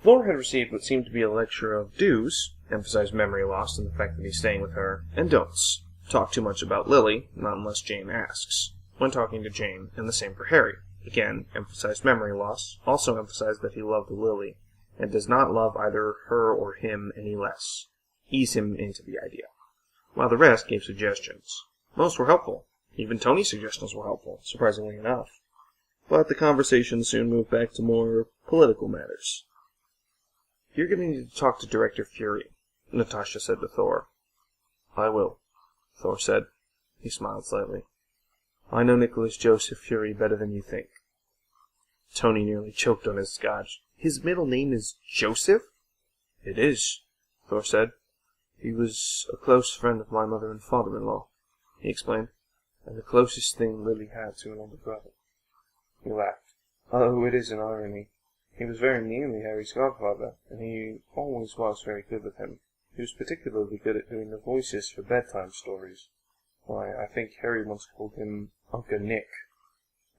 Thor had received what seemed to be a lecture of do's, emphasize memory loss and the fact that he's staying with her, and don'ts, talk too much about Lily, not unless Jane asks, when talking to Jane, and the same for Harry. Again, emphasized memory loss, also emphasized that he loved Lily, and does not love either her or him any less. Ease him into the idea. While the rest gave suggestions. Most were helpful. Even Tony's suggestions were helpful, surprisingly enough. But the conversation soon moved back to more political matters. "You're going to need to talk to Director Fury," Natasha said to Thor. "I will," Thor said. He smiled slightly. "I know Nicholas Joseph Fury better than you think." Tony nearly choked on his scotch. "His middle name is Joseph?" "It is," Thor said. "He was a close friend of my mother and father-in-law," he explained, "and the closest thing Lily had to an older brother." He laughed. "Oh, it is an irony. He was very nearly Harry's godfather, and he always was very good with him. He was particularly good at doing the voices for bedtime stories. Why, I think Harry once called him Uncle Nick."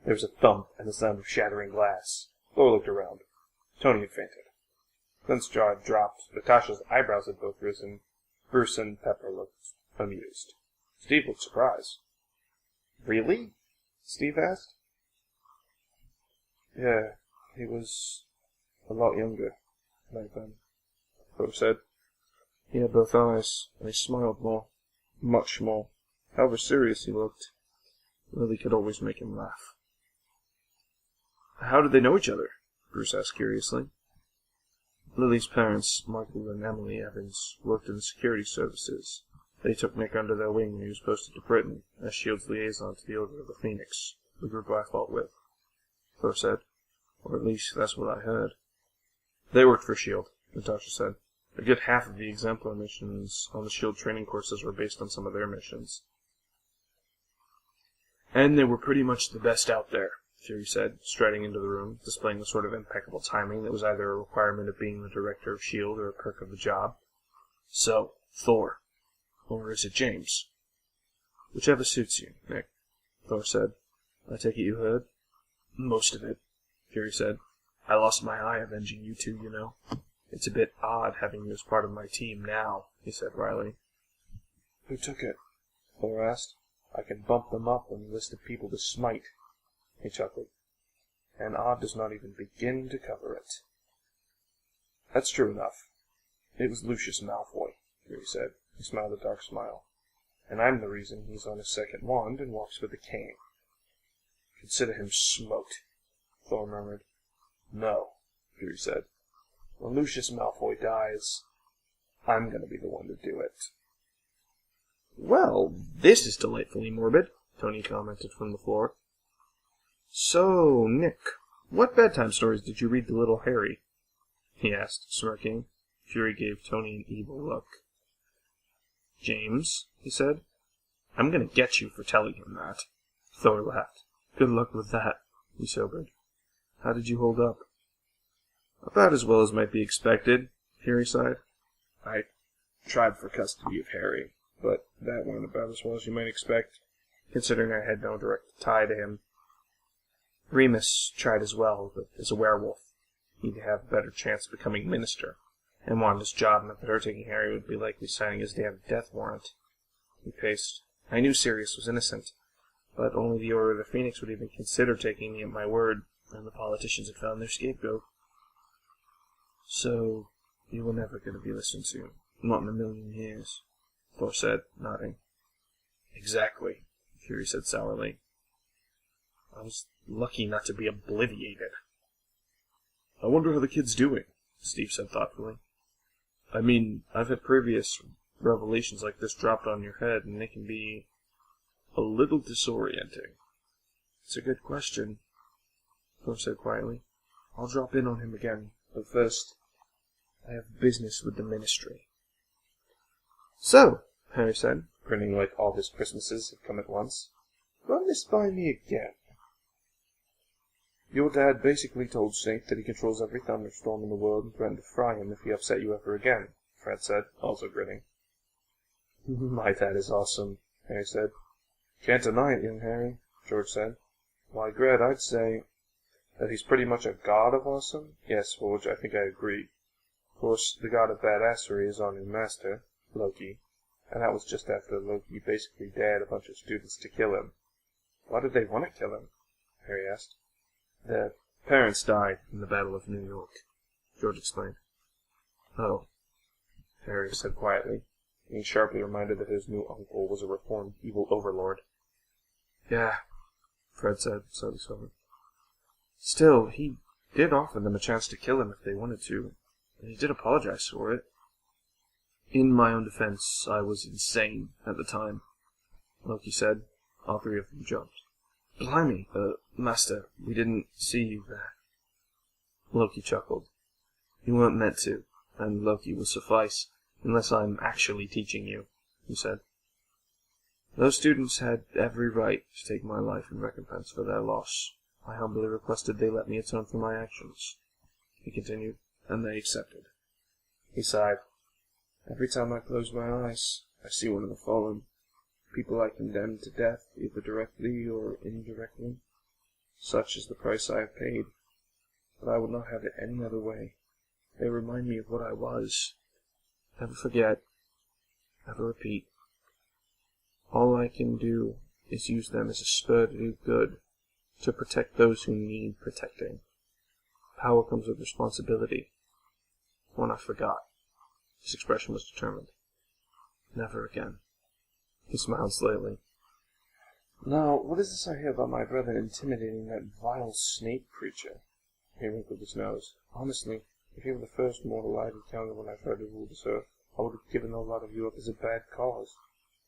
There was a thump and the sound of shattering glass. Thor looked around. Tony had fainted. Clint's jaw had dropped. Natasha's eyebrows had both risen. Bruce and Pepper looked amused. Steve looked surprised. "Really?" Steve asked. "Yeah, he was a lot younger back then," Thor said. "He had both eyes, and he smiled more. Much more. However serious he looked, Lily could always make him laugh." "How did they know each other?" Bruce asked curiously. "Lily's parents, Michael and Emily Evans, worked in the security services. They took Nick under their wing when he was posted to Britain, as S.H.I.E.L.D.'s liaison to the Order of the Phoenix, the group I fought with," Thor said. "Or at least that's what I heard." "They worked for S.H.I.E.L.D., Natasha said. "A good half of the exemplar missions on the S.H.I.E.L.D. training courses were based on some of their missions." "And they were pretty much the best out there," Fury said, striding into the room, displaying the sort of impeccable timing that was either a requirement of being the director of S.H.I.E.L.D. or a perk of the job. "So, Thor. Or is it James?" "Whichever suits you, Nick," Thor said. "I take it you heard?" "Most of it," Fury said. "I lost my eye avenging you two, you know. It's a bit odd having you as part of my team now," he said wryly. "Who took it?" Thor asked. "I can bump them up on the list of people to smite." He chuckled. "And Odd does not even begin to cover it." "That's true enough. It was Lucius Malfoy," Fury said. He smiled a dark smile. "And I'm the reason he's on his second wand and walks with a cane." "Consider him smoked," Thor murmured. "No," Fury said. "When Lucius Malfoy dies, I'm going to be the one to do it." "Well, this is delightfully morbid," Tony commented from the floor. "So, Nick, what bedtime stories did you read to little Harry?" he asked, smirking. Fury gave Tony an evil look. "James," he said, "I'm going to get you for telling him that." Thor laughed. "Good luck with that," he sobered. "How did you hold up?" "About as well as might be expected," Fury sighed. "I tried for custody of Harry, but that went about as well as you might expect, considering I had no direct tie to him. Remus tried as well, but as a werewolf, he'd have a better chance of becoming minister, and Wanda's job meant that her taking Harry would be likely signing his damn death warrant." He paced. "I knew Sirius was innocent, but only the Order of the Phoenix would even consider taking me at my word, and the politicians had found their scapegoat." "So, you were never going to be listened to, not in a million years," Thor said, nodding. "Exactly," Fury said sourly. "I was lucky not to be obliviated." "I wonder how the kid's doing," Steve said thoughtfully. "I mean, I've had previous revelations like this dropped on your head, and they can be a little disorienting." "It's a good question," Thor said quietly. "I'll drop in on him again, but first, I have business with the Ministry." "So," Harry said, grinning like all his Christmases had come at once, "run this by me again." "Your dad basically told Snape that he controls every thunderstorm in the world and threatened to fry him if he upset you ever again," Fred said, also grinning. "My dad is awesome," Harry said. "Can't deny it, young Harry," George said. "Why, Gred, I'd say..." That he's pretty much a god of awesome? Yes, Forge, I think I agree. Of course, the god of badassery is our new master, Loki, and that was just after Loki basically dared a bunch of students to kill him. Why did they want to kill him? Harry asked. Their parents died in the Battle of New York, George explained. Oh, Harry said quietly, being sharply reminded that his new uncle was a reformed evil overlord. Yeah, Fred said, slightly sobered. Still, he did offer them a chance to kill him if they wanted to, and he did apologize for it. In my own defense, I was insane at the time, Loki said. All three of them jumped. Blimey, Master, we didn't see you there. Loki chuckled. You weren't meant to, and Loki will suffice, unless I'm actually teaching you, he said. Those students had every right to take my life in recompense for their loss. I humbly requested they let me atone for my actions, he continued, and they accepted. He sighed. Every time I close my eyes, I see one of the fallen, people I condemned to death, either directly or indirectly. Such is the price I have paid, but I would not have it any other way. They remind me of what I was. Never forget, never repeat. All I can do is use them as a spur to do good, to protect those who need protecting. Power comes with responsibility. One I forgot. His expression was determined. Never again. He smiled slightly. Now, what is this I hear about my brother intimidating that vile snake creature? He wrinkled his nose. Honestly, if you were the first mortal I'd encountered when I tried to rule this earth, I would have given a lot of you up as a bad cause.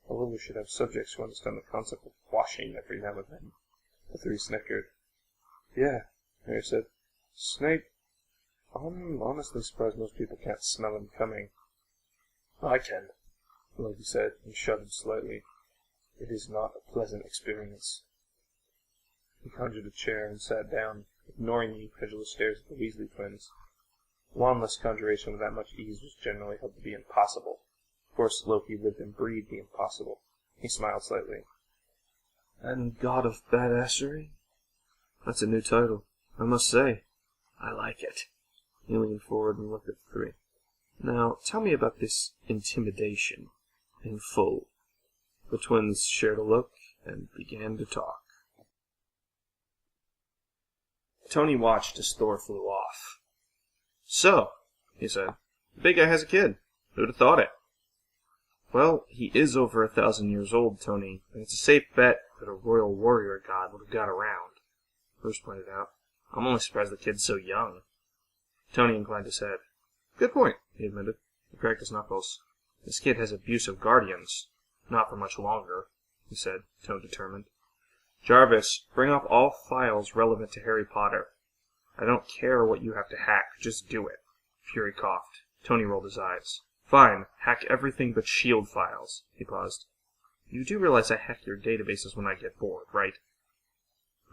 Although we should have subjects who understand the concept of washing every now and then. The three snickered. Yeah, Harry said. Snape. I'm honestly surprised most people can't smell him coming. I can, Loki said, and shuddered slightly. It is not a pleasant experience. He conjured a chair and sat down, ignoring the incredulous stares of the Weasley twins. Wandless conjuration with that much ease was generally held to be impossible. Of course, Loki lived and breathed the impossible. He smiled slightly. And God of Badassery? That's a new title, I must say. I like it. He leaned forward and looked at the three. Now, tell me about this intimidation, in full. The twins shared a look and began to talk. Tony watched as Thor flew off. So, he said, the big guy has a kid. Who'd have thought it? Well, he is over 1,000 years old, Tony, and it's a safe bet that a royal warrior god would have got around, Bruce pointed out. I'm only surprised the kid's so young. Tony inclined his head. Good point, he admitted. He cracked his knuckles. This kid has abusive guardians. Not for much longer, he said, tone determined. Jarvis, bring up all files relevant to Harry Potter. I don't care what you have to hack, just do it. Fury coughed. Tony rolled his eyes. Fine, hack everything but S.H.I.E.L.D. files. He paused. You do realize I hack your databases when I get bored, right?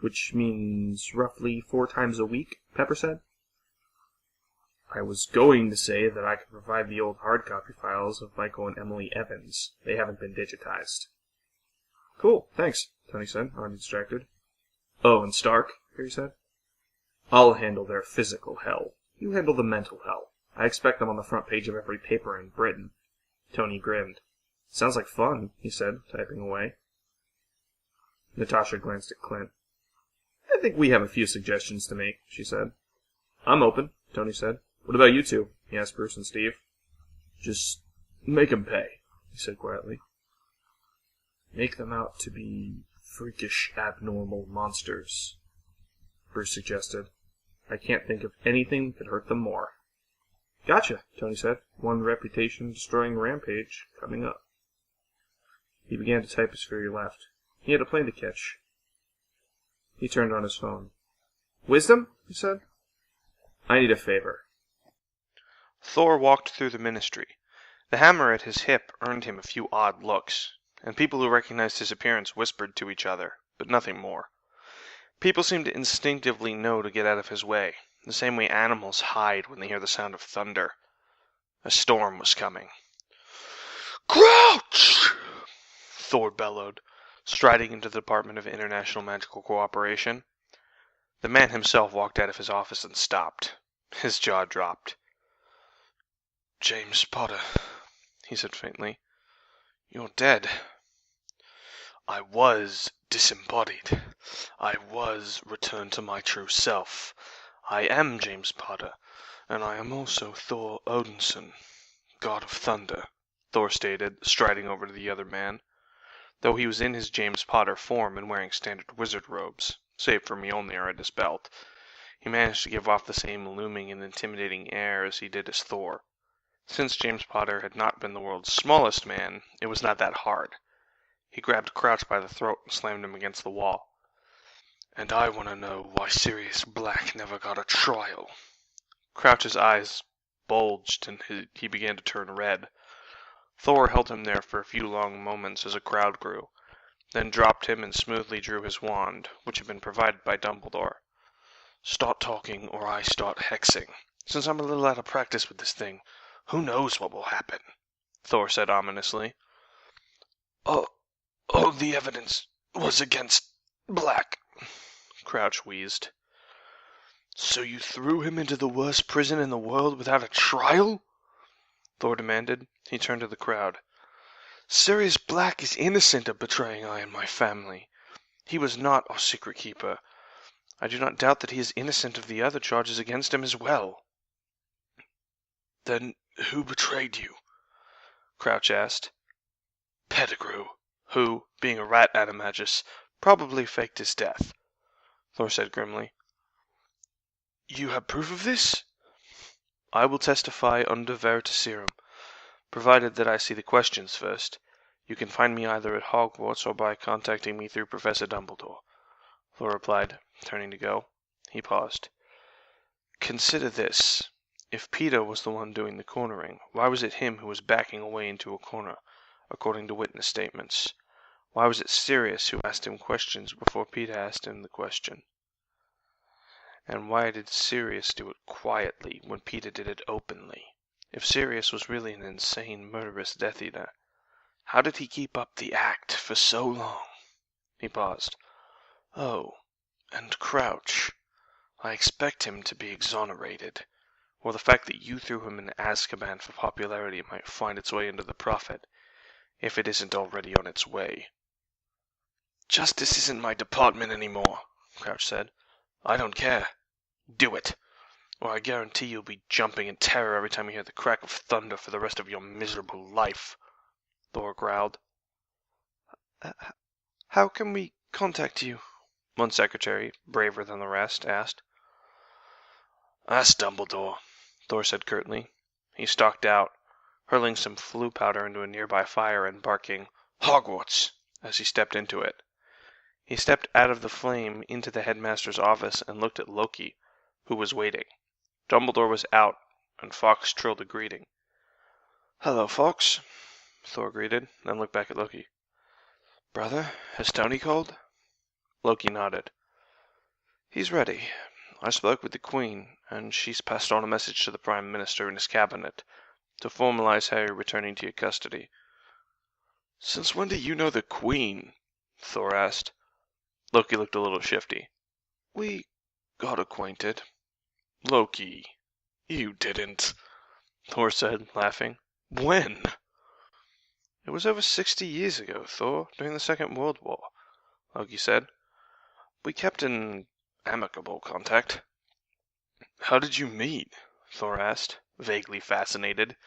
Which means roughly 4 times a week, Pepper said. I was going to say that I could provide the old hard copy files of Michael and Emily Evans. They haven't been digitized. Cool, thanks, Tony said, already distracted. Oh, and Stark, Harry said. I'll handle their physical hell. You handle the mental hell. I expect them on the front page of every paper in Britain. Tony grinned. Sounds like fun, he said, typing away. Natasha glanced at Clint. I think we have a few suggestions to make, she said. I'm open, Tony said. What about you two? He asked Bruce and Steve. Just make 'em pay, he said quietly. Make them out to be freakish, abnormal monsters, Bruce suggested. I can't think of anything that could hurt them more. Gotcha, Tony said. One reputation-destroying rampage coming up. He began to type as Fury left. He had a plane to catch. He turned on his phone. Wisdom? He said. I need a favor. Thor walked through the ministry. The hammer at his hip earned him a few odd looks, and people who recognized his appearance whispered to each other, but nothing more. People seemed to instinctively know to get out of his way, the same way animals hide when they hear the sound of thunder. A storm was coming. Crouch! Thor bellowed, striding into the Department of International Magical Cooperation. The man himself walked out of his office and stopped. His jaw dropped. "James Potter," he said faintly. "You're dead." "I was disembodied. I was returned to my true self. I am James Potter, and I am also Thor Odinson, God of Thunder," Thor stated, striding over to the other man. Though he was in his James Potter form and wearing standard wizard robes, save for Mjolnir at his belt, he managed to give off the same looming and intimidating air as he did as Thor. Since James Potter had not been the world's smallest man, it was not that hard. He grabbed Crouch by the throat and slammed him against the wall. "And I want to know why Sirius Black never got a trial." Crouch's eyes bulged and he began to turn red. Thor held him there for a few long moments as a crowd grew, then dropped him and smoothly drew his wand, which had been provided by Dumbledore. "Start talking or I start hexing. Since I'm a little out of practice with this thing, who knows what will happen?" Thor said ominously. All the evidence was against Black," Crouch wheezed. "So you threw him into the worst prison in the world without a trial?" Thor demanded. He turned to the crowd. "Sirius Black is innocent of betraying I and my family. He was not our secret keeper. I do not doubt that he is innocent of the other charges against him as well." "Then who betrayed you?" Crouch asked. "Pettigrew, who, being a rat animagus, probably faked his death," Thor said grimly. "You have proof of this?" "I will testify under veritaserum, provided that I see the questions first. You can find me either at Hogwarts or by contacting me through Professor Dumbledore," Thor replied, turning to go. He paused. "Consider this. If Peter was the one doing the cornering, why was it him who was backing away into a corner, according to witness statements? Why was it Sirius who asked him questions before Peter asked him the question? And why did Sirius do it quietly when Peter did it openly? If Sirius was really an insane, murderous Death Eater, how did he keep up the act for so long?" He paused. "Oh, and Crouch. I expect him to be exonerated, or the fact that you threw him in Azkaban for popularity might find its way into the Prophet, if it isn't already on its way." "Justice isn't my department anymore," Crouch said. "I don't care. Do it, or I guarantee you'll be jumping in terror every time you hear the crack of thunder for the rest of your miserable life," Thor growled. "How can we contact you?" one secretary, braver than the rest, asked. "Ask Dumbledore," Thor said curtly. He stalked out, hurling some flue powder into a nearby fire and barking, "Hogwarts!" as he stepped into it. He stepped out of the flame into the headmaster's office and looked at Loki, who was waiting. Dumbledore was out, and Fawkes trilled a greeting. "Hello, Fawkes," Thor greeted, then looked back at Loki. "Brother, has Tony called?" Loki nodded. "He's ready. I spoke with the Queen, and she's passed on a message to the Prime Minister and his cabinet to formalize Harry returning to your custody." "Since when do you know the Queen?" Thor asked. Loki looked a little shifty. "We got acquainted." "Loki, you didn't," Thor said, laughing. "When?" "It was over 60 years ago, Thor, during the Second World War," Loki said. "We kept in amicable contact." "How did you meet?" Thor asked, vaguely fascinated.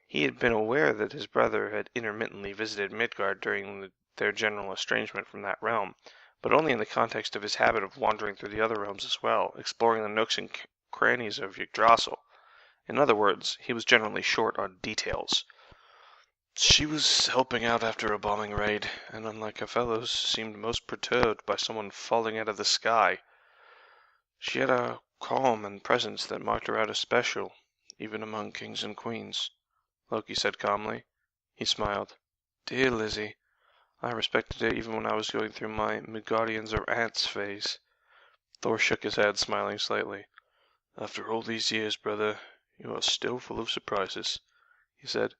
He had been aware that his brother had intermittently visited Midgard during their general estrangement from that realm, but only in the context of his habit of wandering through the other realms as well, exploring the nooks and crannies of Yggdrasil. In other words, he was generally short on details. "She was helping out after a bombing raid, and unlike her fellows, seemed most perturbed by someone falling out of the sky. She had a calm and presence that marked her out as special, even among kings and queens," Loki said calmly. He smiled. "Dear Lizzie. I respected her even when I was going through my Midgardians are ants phase." Thor shook his head, smiling slightly. "After all these years, brother, you are still full of surprises," he said.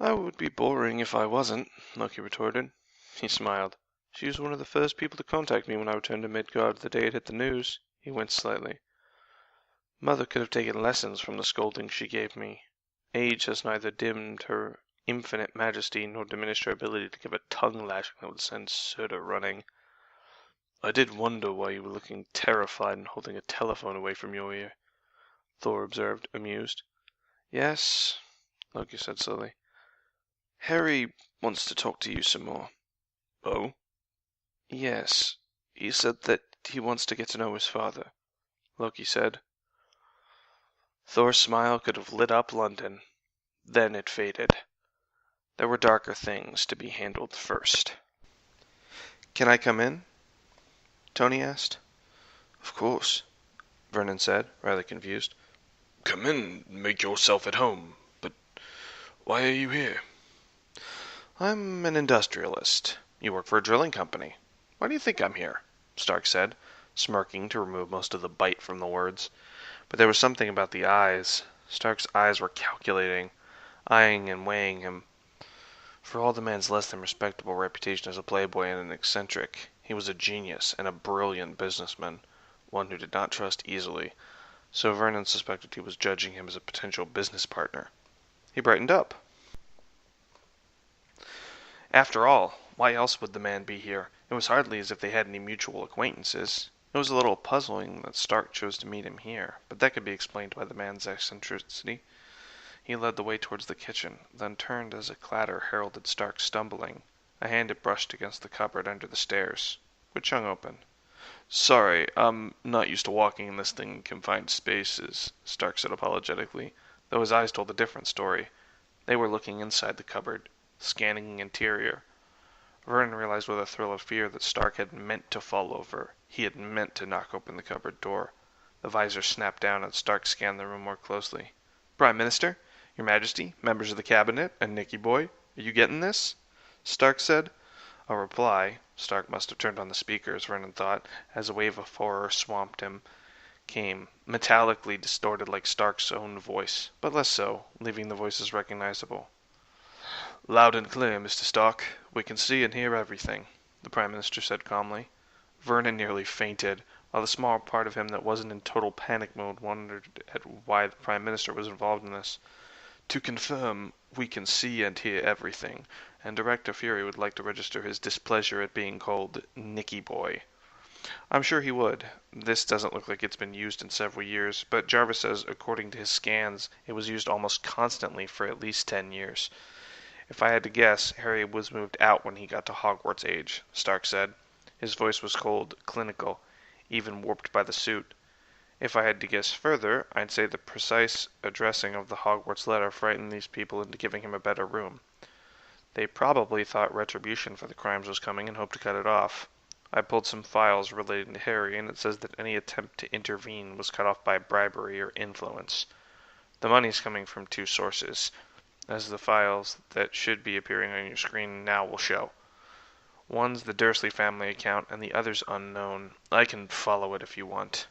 "I would be boring if I wasn't," Loki retorted. He smiled. She was one of the first people to contact me when I returned to Midgard the day it hit the news. He winced slightly. Mother could have taken lessons from the scolding she gave me. Age has neither dimmed her infinite majesty nor diminished her ability to give a tongue lashing that would send Surtur running. I did wonder why you were looking terrified and holding a telephone away from your ear, Thor observed, amused. Yes, Loki said slowly. Harry wants to talk to you some more. Oh? Yes, he said that he wants to get to know his father, Loki said. Thor's smile could have lit up London. Then it faded. There were darker things to be handled first. Can I come in? Tony asked. Of course, Vernon said, rather confused. Come in, make yourself at home. But why are you here? I'm an industrialist. You work for a drilling company. Why do you think I'm here? Stark said, smirking to remove most of the bite from the words. But there was something about the eyes. Stark's eyes were calculating, eyeing and weighing him. For all the man's less than respectable reputation as a playboy and an eccentric, he was a genius and a brilliant businessman, one who did not trust easily, so Vernon suspected he was judging him as a potential business partner. He brightened up. After all, why else would the man be here? It was hardly as if they had any mutual acquaintances. It was a little puzzling that Stark chose to meet him here, but that could be explained by the man's eccentricity. He led the way towards the kitchen, then turned as a clatter heralded Stark stumbling. A hand had brushed against the cupboard under the stairs, which hung open. Sorry, I'm not used to walking in this thing in confined spaces, Stark said apologetically, though his eyes told a different story. They were looking inside the cupboard, scanning the interior. Vernon realized with a thrill of fear that Stark had meant to fall over. He had meant to knock open the cupboard door. The visor snapped down and Stark scanned the room more closely. Prime Minister? Your Majesty? Members of the Cabinet? And Nicky Boy? Are you getting this? Stark said. A reply, Stark must have turned on the speakers, Vernon thought, as a wave of horror swamped him, came, metallically distorted like Stark's own voice, but less so, leaving the voices recognizable. Loud and clear, Mr. Stark. We can see and hear everything, the Prime Minister said calmly. Vernon nearly fainted, while the small part of him that wasn't in total panic mode wondered at why the Prime Minister was involved in this. To confirm, we can see and hear everything, and Director Fury would like to register his displeasure at being called Nicky Boy. I'm sure he would. This doesn't look like it's been used in several years, but Jarvis says, according to his scans, it was used almost constantly for at least 10 years. If I had to guess, Harry was moved out when he got to Hogwarts age, Stark said. His voice was cold, clinical, even warped by the suit. If I had to guess further, I'd say the precise addressing of the Hogwarts letter frightened these people into giving him a better room. They probably thought retribution for the crimes was coming and hoped to cut it off. I pulled some files relating to Harry, and it says that any attempt to intervene was cut off by bribery or influence. The money's coming from two sources, as the files that should be appearing on your screen now will show. One's the Dursley family account, and the other's unknown. I can follow it if you want.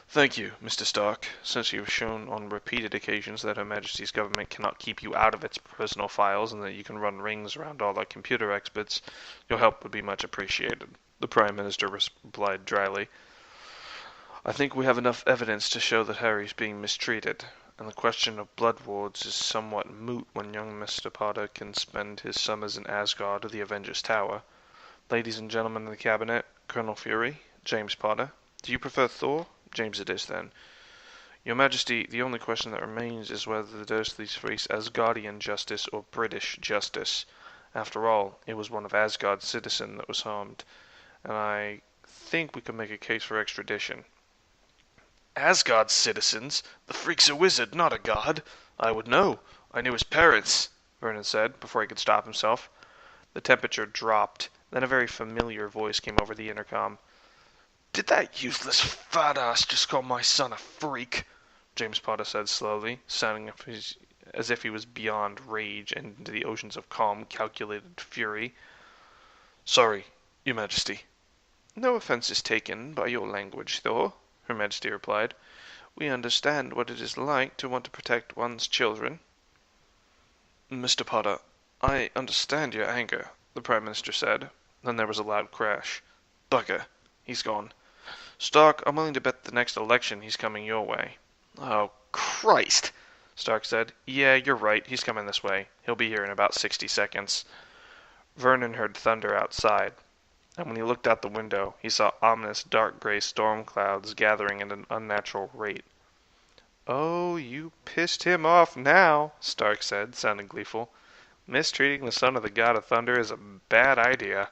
Thank you, Mr. Stark. Since you have shown on repeated occasions that Her Majesty's government cannot keep you out of its personal files and that you can run rings around all our computer experts, your help would be much appreciated, the Prime Minister replied dryly. I think we have enough evidence to show that Harry's being mistreated, and the question of blood wards is somewhat moot when young Mr. Potter can spend his summers in Asgard or the Avengers Tower. Ladies and gentlemen of the Cabinet, Colonel Fury, James Potter, do you prefer Thor? James it is, then. Your Majesty, the only question that remains is whether the Dursleys face Asgardian justice or British justice. After all, it was one of Asgard's citizens that was harmed, and I think we could make a case for extradition. Asgard's citizens? The freak's a wizard, not a god. I would know. I knew his parents, Vernon said, before he could stop himself. The temperature dropped. Then a very familiar voice came over the intercom. Did that useless fat ass just call my son a freak? James Potter said slowly, sounding as if he was beyond rage and into the oceans of calm, calculated fury. Sorry, Your Majesty. No offense is taken by your language, Thor, Her Majesty replied. We understand what it is like to want to protect one's children. Mr. Potter, I understand your anger, the Prime Minister said. Then there was a loud crash. Bugger. He's gone. Stark, I'm willing to bet the next election he's coming your way. Oh, Christ, Stark said. Yeah, you're right. He's coming this way. He'll be here in about 60 seconds. Vernon heard thunder outside, and when he looked out the window, he saw ominous dark gray storm clouds gathering at an unnatural rate. Oh, you pissed him off now, Stark said, sounding gleeful. Mistreating the son of the god of thunder is a bad idea.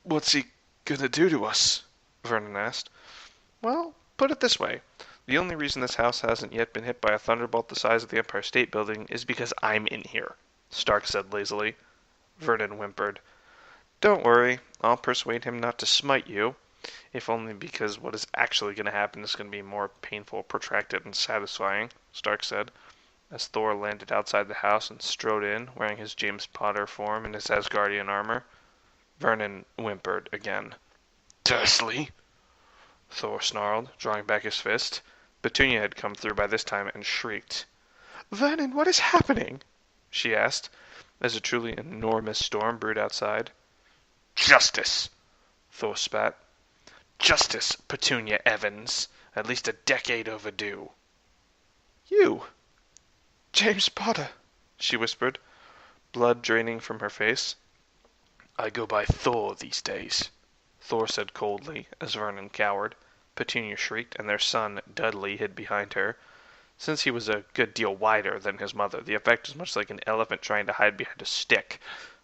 What's he gonna do to us? Vernon asked. Well, put it this way. The only reason this house hasn't yet been hit by a thunderbolt the size of the Empire State Building is because I'm in here, Stark said lazily. Vernon whimpered. Don't worry, I'll persuade him not to smite you, if only because what is actually going to happen is going to be more painful, protracted, and satisfying, Stark said, as Thor landed outside the house and strode in, wearing his James Potter form and his Asgardian armor. Vernon whimpered again. Dursley! Thor snarled, drawing back his fist. Petunia had come through by this time and shrieked. Vernon, what is happening? She asked, as a truly enormous storm brewed outside. Justice! Thor spat. Justice, Petunia Evans. At least a decade overdue. You! James Potter, she whispered, blood draining from her face. I go by Thor these days, Thor said coldly, as Vernon cowered. Petunia shrieked, and their son, Dudley, hid behind her. Since he was a good deal wider than his mother, the effect was much like an elephant trying to hide behind a stick,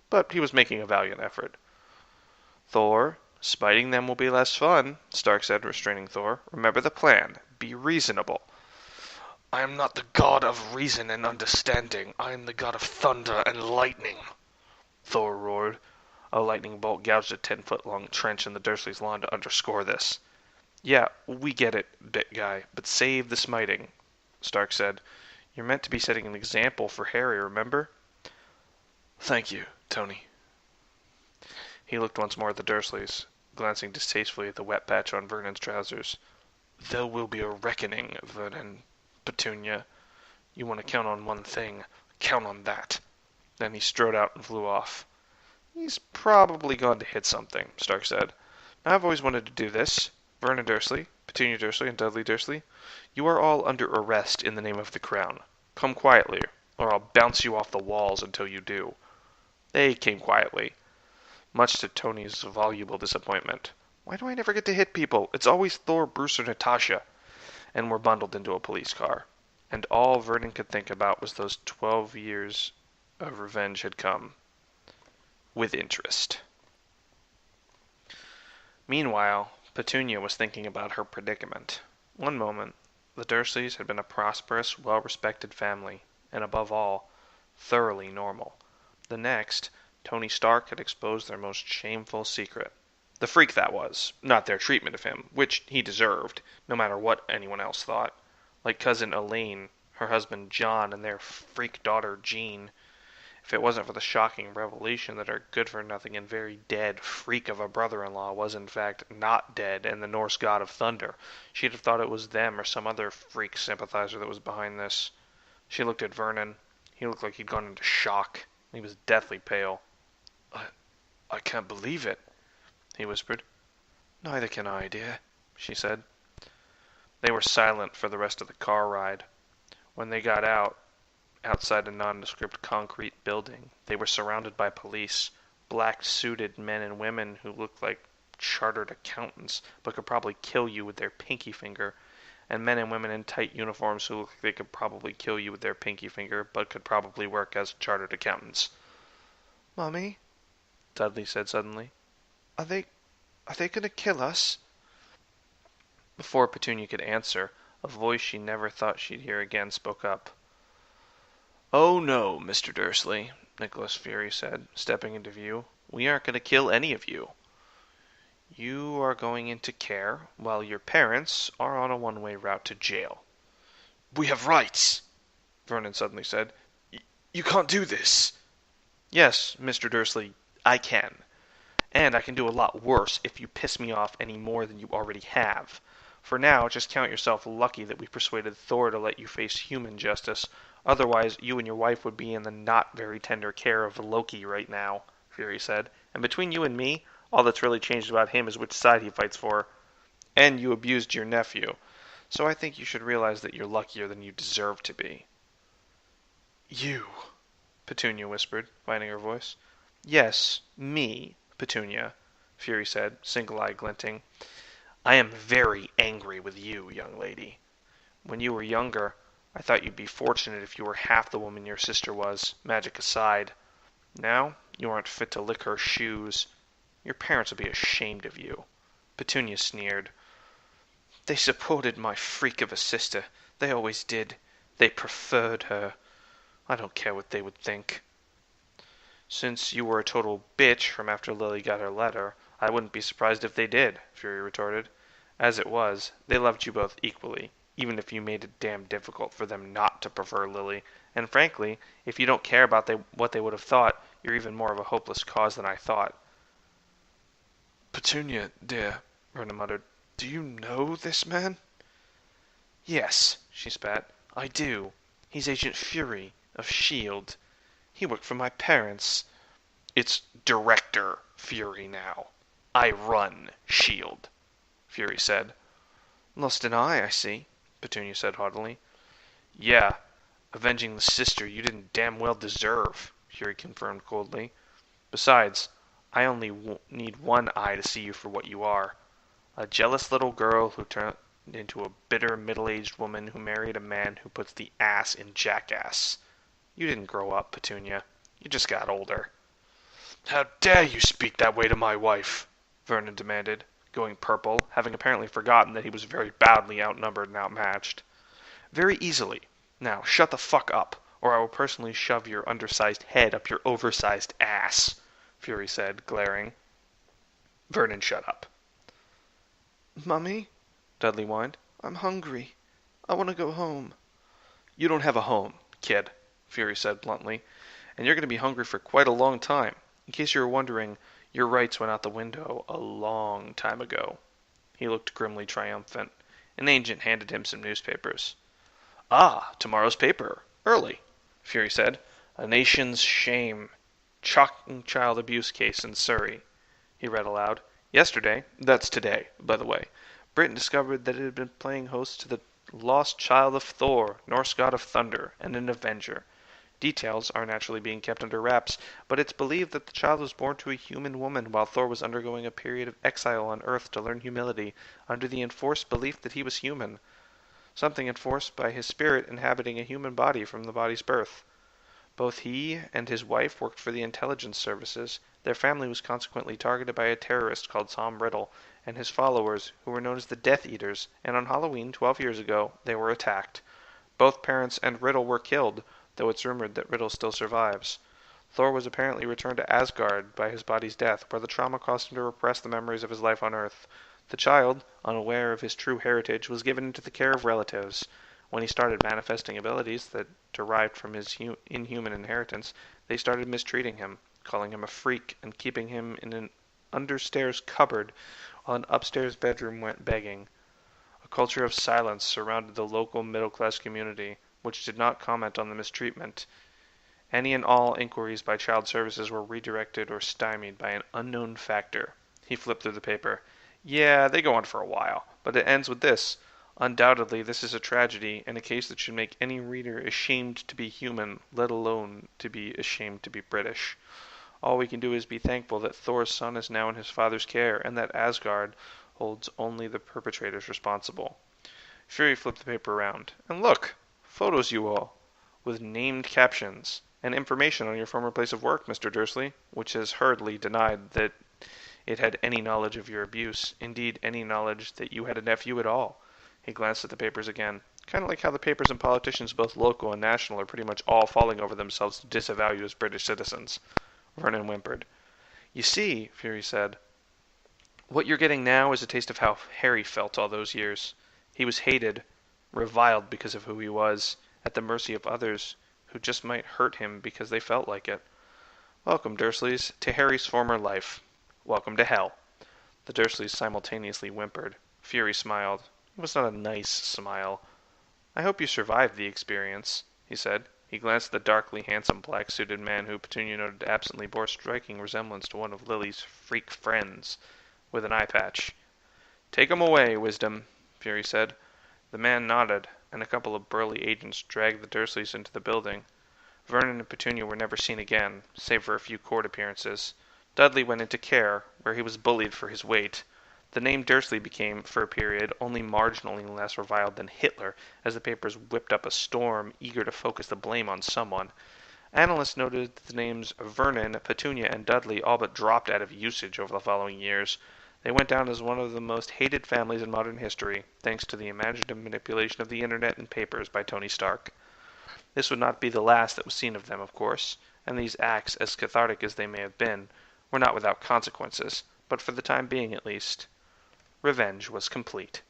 but he was making a valiant effort. Thor, spiting them will be less fun, Stark said, restraining Thor. Remember the plan. Be reasonable. I am not the god of reason and understanding. I am the god of thunder and lightning, Thor roared. A lightning bolt gouged a 10-foot-long trench in the Dursleys' lawn to underscore this. Yeah, we get it, bit guy, but save the smiting, Stark said. You're meant to be setting an example for Harry, remember? Thank you, Tony. He looked once more at the Dursleys, glancing distastefully at the wet patch on Vernon's trousers. There will be a reckoning, Vernon. Petunia. You want to count on one thing. Count on that. Then he strode out and flew off. He's probably gone to hit something, Stark said. I've always wanted to do this. Vernon Dursley, Petunia Dursley, and Dudley Dursley, you are all under arrest in the name of the crown. Come quietly, or I'll bounce you off the walls until you do. They came quietly, much to Tony's voluble disappointment. Why do I never get to hit people? It's always Thor, Bruce, or Natasha. And were bundled into a police car. And all Vernon could think about was those 12 years of revenge had come. With interest. Meanwhile, Petunia was thinking about her predicament. One moment, the Dursleys had been a prosperous, well-respected family, and above all, thoroughly normal. The next, Tony Stark had exposed their most shameful secret. The freak that was, not their treatment of him, which he deserved, no matter what anyone else thought. Like cousin Elaine, her husband John, and their freak daughter Jean. If it wasn't for the shocking revelation that her good-for-nothing and very dead freak of a brother-in-law was in fact not dead and the Norse god of thunder, she'd have thought it was them or some other freak sympathizer that was behind this. She looked at Vernon. He looked like he'd gone into shock. He was deathly pale. I can't believe it, he whispered. Neither can I, dear, she said. They were silent for the rest of the car ride. When they got outside a nondescript concrete building, they were surrounded by police, black-suited men and women who looked like chartered accountants, but could probably kill you with their pinky finger, and men and women in tight uniforms who looked like they could probably kill you with their pinky finger, but could probably work as chartered accountants. Mummy, Dudley said suddenly, Are they going to kill us? Before Petunia could answer, a voice she never thought she'd hear again spoke up. Oh no, Mr. Dursley, Nicholas Fury said, stepping into view. We aren't going to kill any of you. You are going into care, while your parents are on a one-way route to jail. We have rights, Vernon suddenly said. You can't do this. Yes, Mr. Dursley, I can. And I can do a lot worse if you piss me off any more than you already have. For now, just count yourself lucky that we persuaded Thor to let you face human justice. Otherwise, you and your wife would be in the not very tender care of Loki right now. Fury said. And between you and me, all that's really changed about him is which side he fights for. And you abused your nephew. So I think you should realize that you're luckier than you deserve to be. You, Petunia whispered, finding her voice. Yes, me, Petunia, Fury said, single eye glinting. I am very angry with you, young lady. When you were younger, I thought you'd be fortunate if you were half the woman your sister was, magic aside. Now, you aren't fit to lick her shoes. Your parents will be ashamed of you. Petunia sneered. They supported my freak of a sister. They always did. They preferred her. I don't care what they would think. Since you were a total bitch from after Lily got her letter, I wouldn't be surprised if they did, Fury retorted. As it was, they loved you both equally, even if you made it damn difficult for them not to prefer Lily. And frankly, if you don't care about what they would have thought, you're even more of a hopeless cause than I thought. Petunia, dear, Verna muttered, do you know this man? Yes, she spat, I do. He's Agent Fury, of S.H.I.E.L.D. He worked for my parents. It's Director Fury now. I run S.H.I.E.L.D., Fury said. Lost an eye, I see, Petunia said haughtily. Yeah, avenging the sister you didn't damn well deserve, Fury confirmed coldly. Besides, I only need one eye to see you for what you are. A jealous little girl who turned into a bitter middle-aged woman who married a man who puts the ass in jackass. You didn't grow up, Petunia. You just got older. How dare you speak that way to my wife? Vernon demanded, going purple, having apparently forgotten that he was very badly outnumbered and outmatched. Very easily. Now, shut the fuck up, or I will personally shove your undersized head up your oversized ass, Fury said, glaring. Vernon shut up. Mummy, Dudley whined, I'm hungry. I want to go home. You don't have a home, kid, Fury said bluntly, and you're going to be hungry for quite a long time. In case you were wondering, your rights went out the window a long time ago. He looked grimly triumphant. An agent handed him some newspapers. Ah, tomorrow's paper. Early, Fury said. A nation's shame. Shocking child abuse case in Surrey. He read aloud. Yesterday, that's today, by the way, Britain discovered that it had been playing host to the lost child of Thor, Norse god of thunder, and an avenger. Details are naturally being kept under wraps, but it's believed that the child was born to a human woman while Thor was undergoing a period of exile on Earth to learn humility, under the enforced belief that he was human. Something enforced by his spirit inhabiting a human body from the body's birth. Both he and his wife worked for the intelligence services. Their family was consequently targeted by a terrorist called Tom Riddle and his followers, who were known as the Death Eaters, and on Halloween 12 years ago, they were attacked. Both parents and Riddle were killed, though it's rumored that Riddle still survives. Thor was apparently returned to Asgard by his body's death, where the trauma caused him to repress the memories of his life on Earth. The child, unaware of his true heritage, was given into the care of relatives. When he started manifesting abilities that derived from his inhuman inheritance, they started mistreating him, calling him a freak, and keeping him in an understairs cupboard while an upstairs bedroom went begging. A culture of silence surrounded the local middle-class community, which did not comment on the mistreatment. Any and all inquiries by child services were redirected or stymied by an unknown factor. He flipped through the paper. Yeah, they go on for a while, but it ends with this. Undoubtedly, this is a tragedy, and a case that should make any reader ashamed to be human, let alone to be ashamed to be British. All we can do is be thankful that Thor's son is now in his father's care, and that Asgard holds only the perpetrators responsible. Fury flipped the paper around. And look! Photos, you all, with named captions, and information on your former place of work, Mr. Dursley, which has hurriedly denied that it had any knowledge of your abuse, indeed any knowledge that you had a nephew at all. He glanced at the papers again. Kind of like how the papers and politicians, both local and national, are pretty much all falling over themselves to disavow you as British citizens. Vernon whimpered. You see, Fury said, what you're getting now is a taste of how Harry felt all those years. He was hated, reviled because of who he was, at the mercy of others who just might hurt him because they felt like it. Welcome, Dursleys, to Harry's former life. Welcome to hell. The Dursleys simultaneously whimpered. Fury smiled. It was not a nice smile. I hope you survived the experience, he said, He glanced at the darkly handsome black-suited man who Petunia noted absently bore striking resemblance to one of Lily's freak friends, with an eye patch. "Take 'em away, Wisdom," Fury said. The man nodded, and a couple of burly agents dragged the Dursleys into the building. Vernon and Petunia were never seen again, save for a few court appearances. Dudley went into care, where he was bullied for his weight. The name Dursley became, for a period, only marginally less reviled than Hitler, as the papers whipped up a storm, eager to focus the blame on someone. Analysts noted that the names Vernon, Petunia, and Dudley all but dropped out of usage over the following years. They went down as one of the most hated families in modern history, thanks to the imaginative manipulation of the internet and papers by Tony Stark. This would not be the last that was seen of them, of course, and these acts, as cathartic as they may have been, were not without consequences, but for the time being at least, revenge was complete.